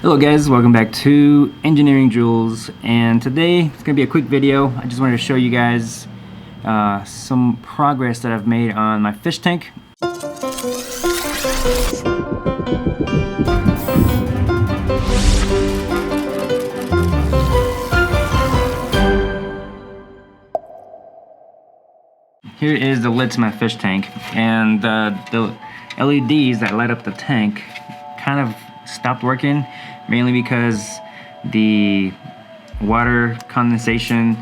Hello guys, welcome back to Engineering Jewels, and today it's gonna be a quick video. I just wanted to show you guys some progress that I've made on my fish tank. Here is the lid to my fish tank, and the LEDs that light up the tank kind of stopped working, mainly because the water condensation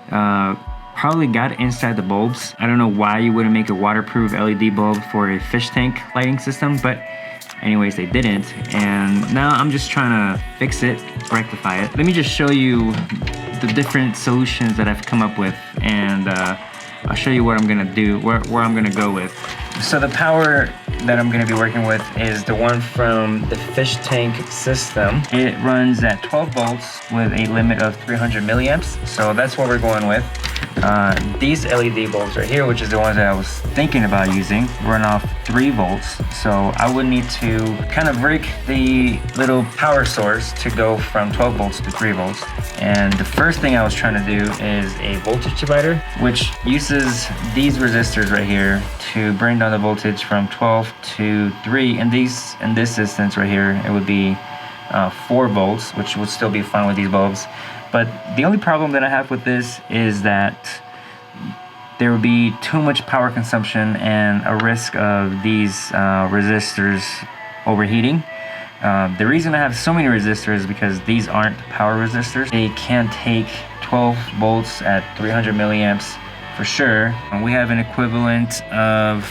probably got inside the bulbs. I don't know why you wouldn't make a waterproof LED bulb for a fish tank lighting system, but anyways, they didn't, and now I'm just trying to fix it, rectify it. Let me just show you the different solutions that I've come up with, and I'll show you what I'm gonna do, where I'm gonna go with. So the power that I'm gonna be working with is the one from the fish tank system. It runs at 12 volts with a limit of 300 milliamps. So that's what we're going with. These LED bulbs right here, which is the ones that I was thinking about using, run off 3 volts. So I would need to kind of break the little power source to go from 12 volts to 3 volts. And the first thing I was trying to do is a voltage divider, which uses these resistors right here to bring down the voltage from 12 to 3. In this instance right here, it would be 4 volts, which would still be fine with these bulbs. But the only problem that I have with this is that there would be too much power consumption and a risk of these resistors overheating. The reason I have so many resistors is because these aren't power resistors. They can take 12 volts at 300 milliamps for sure. And we have an equivalent of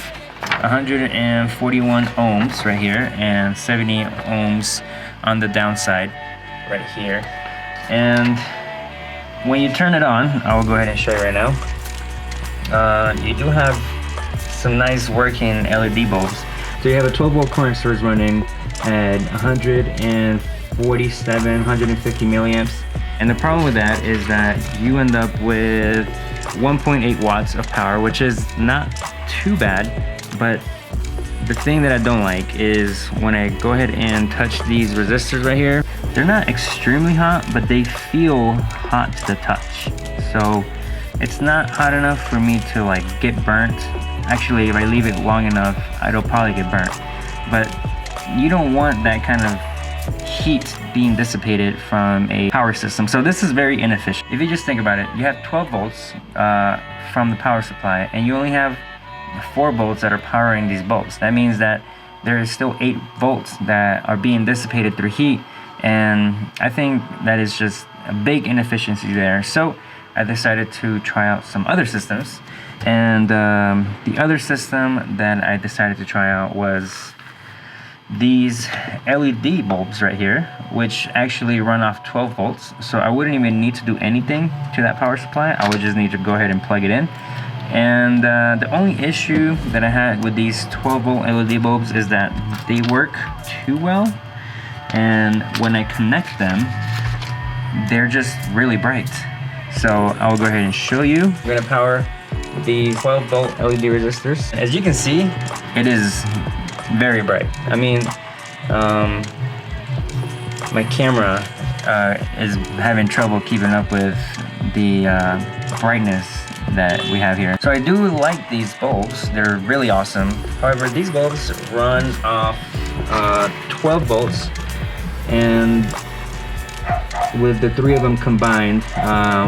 141 ohms right here and 70 ohms on the downside right here. And when you turn it on, I'll go ahead and show you right now. You do have some nice working LED bulbs. So you have a 12 volt current source running at 147, 150 milliamps. And the problem with that is that you end up with 1.8 watts of power, which is not too bad. But the thing that I don't like is when I go ahead and touch these resistors right here, they're not extremely hot, but they feel hot to the touch. So it's not hot enough for me to like get burnt. Actually, if I leave it long enough, it'll probably get burnt. But you don't want that kind of heat being dissipated from a power system. So this is very inefficient. If you just think about it, you have 12 volts from the power supply, and you only have 4 volts that are powering these bulbs. That means that there is still 8 volts that are being dissipated through heat, and I think that is just a big inefficiency there. So I decided to try out some other systems, and the other system that I decided to try out was these LED bulbs right here, which actually run off 12 volts. So I wouldn't even need to do anything to that power supply. I would just need to go ahead and plug it in. And the only issue that I had with these 12 volt LED bulbs is that they work too well, and when I connect them, they're just really bright. So I'll go ahead and show you. I'm gonna power the 12 volt LED resistors. As you can see, it is very bright. I mean, my camera is having trouble keeping up with the brightness that we have here. So I do like these bulbs. They're really awesome. However, these bulbs run off 12 volts, and with the 3 of them combined,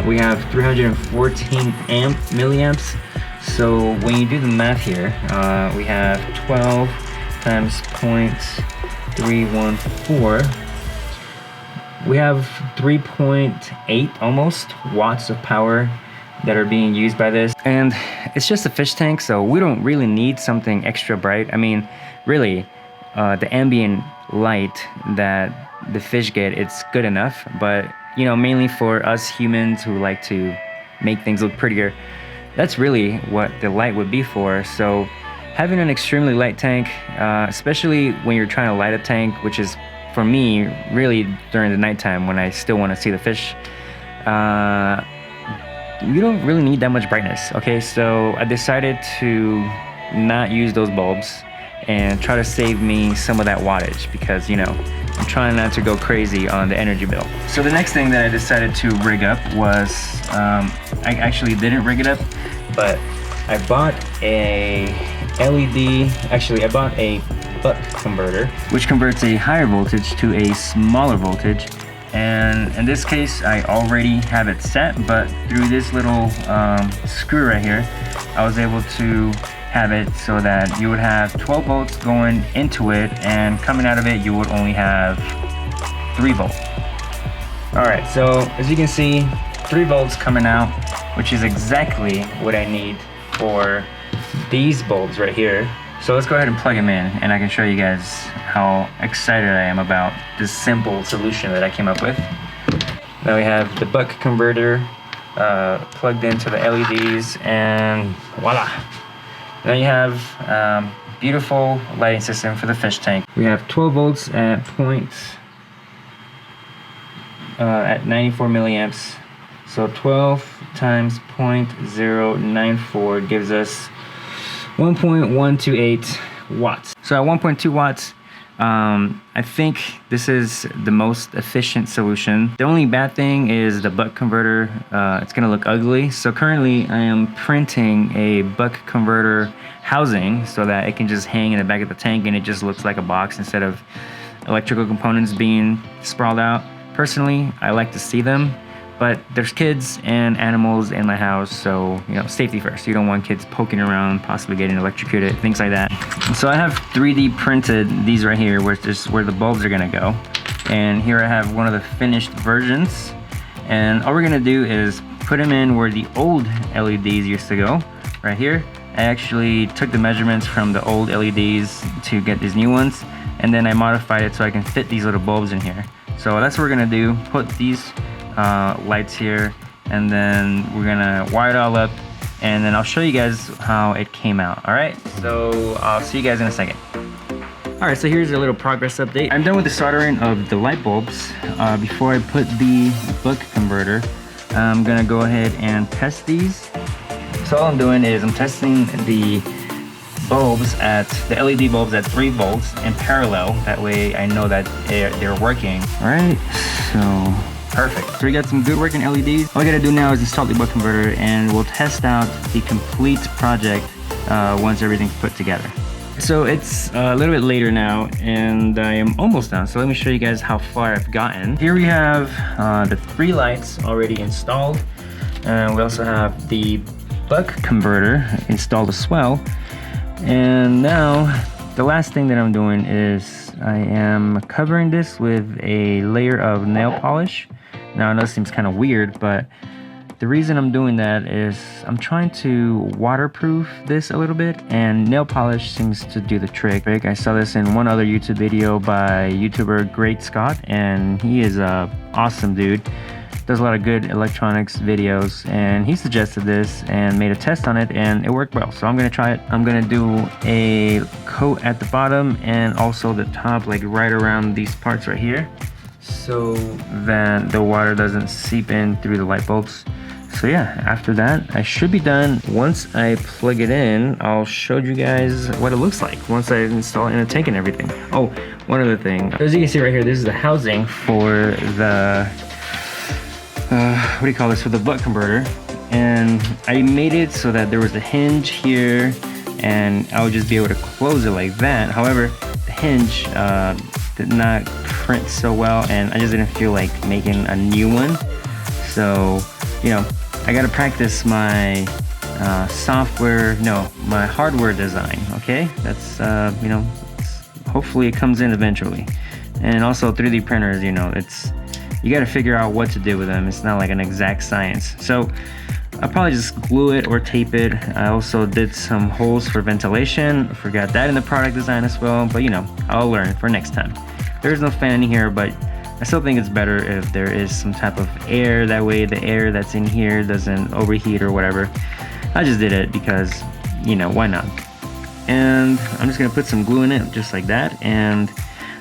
we have 314 milliamps. So when you do the math here, we have 12 times 0.314. We have 3.8 almost watts of power that are being used by this. And it's just a fish tank, so we don't really need something extra bright. I mean, really, the ambient light that the fish get, it's good enough. But, you know, mainly for us humans who like to make things look prettier, that's really what the light would be for. So having an extremely light tank, especially when you're trying to light a tank, which is, for me, really during the nighttime when I still want to see the fish, you don't really need that much brightness. Okay, so I decided to not use those bulbs and try to save me some of that wattage, because, you know, I'm trying not to go crazy on the energy bill. So the next thing that I decided to rig up was, I actually didn't rig it up, but I bought a LED, actually I bought a buck converter, which converts a higher voltage to a smaller voltage. And in this case, I already have it set, but through this little screw right here, I was able to have it so that you would have 12 volts going into it, and coming out of it, you would only have 3 volts. All right, so as you can see, 3 volts coming out, which is exactly what I need for these bulbs right here. So let's go ahead and plug them in, and I can show you guys how excited I am about this simple solution that I came up with. Now we have the buck converter plugged into the LEDs, and voila! Now you have beautiful lighting system for the fish tank. We have 12 volts at at 94 milliamps. So 12 times 0.094 gives us 1.128 watts. So at 1.2 watts, I think this is the most efficient solution. The only bad thing is the buck converter. It's gonna look ugly. So currently I am printing a buck converter housing so that it can just hang in the back of the tank and it just looks like a box instead of electrical components being sprawled out. Personally, I like to see them, but there's kids and animals in my house, so you know, safety first. You don't want kids poking around, possibly getting electrocuted, things like that. So I have 3D printed these right here, which is where the bulbs are gonna go. And here I have one of the finished versions. And all we're gonna do is put them in where the old LEDs used to go, right here. I actually took the measurements from the old LEDs to get these new ones, and then I modified it so I can fit these little bulbs in here. So that's what we're gonna do, put these lights here, and then we're gonna wire it all up, and then I'll show you guys how it came out. All right, so I'll see you guys in a second. All right, so here's a little progress update. I'm done with the soldering of the light bulbs. Before I put the buck converter, I'm gonna go ahead and test these. So all I'm doing is I'm testing the bulbs at the LED bulbs at 3 volts in parallel. That way I know that they're working. All right, so perfect. So we got some good working LEDs. All I gotta do now is install the buck converter, and we'll test out the complete project once everything's put together. So it's a little bit later now, and I am almost done. So let me show you guys how far I've gotten. Here we have the 3 lights already installed. We also have the buck converter installed as well. And now the last thing that I'm doing is I am covering this with a layer of nail polish. Now I know it seems kind of weird, but the reason I'm doing that is I'm trying to waterproof this a little bit, and nail polish seems to do the trick. I saw this in one other YouTube video by YouTuber Great Scott, and he is a awesome dude. Does a lot of good electronics videos, and he suggested this and made a test on it, and it worked well. So I'm gonna try it. I'm gonna do a coat at the bottom and also the top, like right around these parts right here, so that the water doesn't seep in through the light bulbs. So yeah, after that I should be done. Once I plug it in, I'll show you guys what it looks like once I install it in a tank and everything. Oh, one other thing, as you can see right here, this is the housing for the what do you call this, for the buck converter. And I made it so that there was a hinge here, and I would just be able to close it like that. However, the hinge did not print so well, and I just didn't feel like making a new one. So, you know, I gotta practice my my hardware design, okay? That's, you know, hopefully it comes in eventually. And also 3D printers, you know, you got to figure out what to do with them. It's not like an exact science. So I'll probably just glue it or tape it. I also did some holes for ventilation. I forgot that in the product design as well, but you know, I'll learn for next time. There's no fan in here, but I still think it's better if there is some type of air. That way the air that's in here doesn't overheat or whatever. I just did it because, you know, why not? And I'm just gonna put some glue in it just like that, and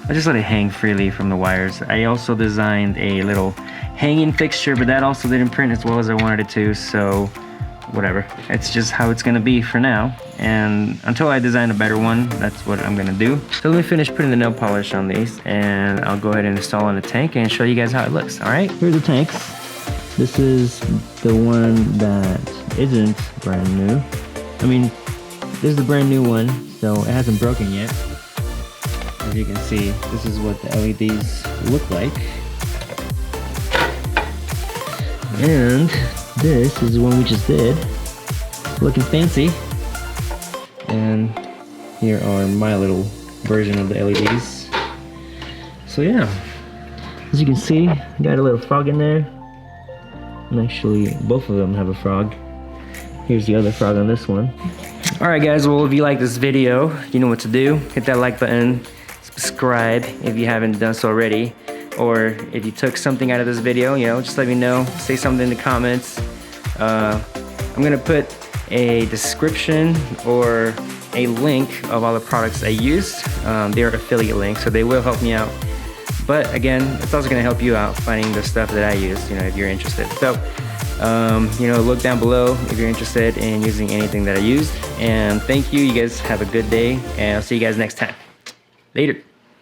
I just let it hang freely from the wires. I also designed a little hanging fixture, but that also didn't print as well as I wanted it to, so whatever. It's just how it's gonna be for now. And until I design a better one, that's what I'm gonna do. So let me finish putting the nail polish on these, and I'll go ahead and install in the tank and show you guys how it looks, all right? Here's the tanks. This is the one that isn't brand new. I mean, this is the brand new one, so it hasn't broken yet. As you can see, this is what the LEDs look like. And this is the one we just did. Looking fancy. And here are my little version of the LEDs. So yeah, as you can see, got a little frog in there. And actually, both of them have a frog. Here's the other frog on this one. Alright guys, well if you like this video, you know what to do. Hit that like button, subscribe if you haven't done so already. Or if you took something out of this video, you know, just let me know. Say something in the comments. I'm gonna put a description or a link of all the products I used. They're affiliate links, so they will help me out. But again, it's also gonna help you out finding the stuff that I use, you know, if you're interested. So, you know, look down below if you're interested in using anything that I used. And thank you, you guys have a good day, and I'll see you guys next time. Later.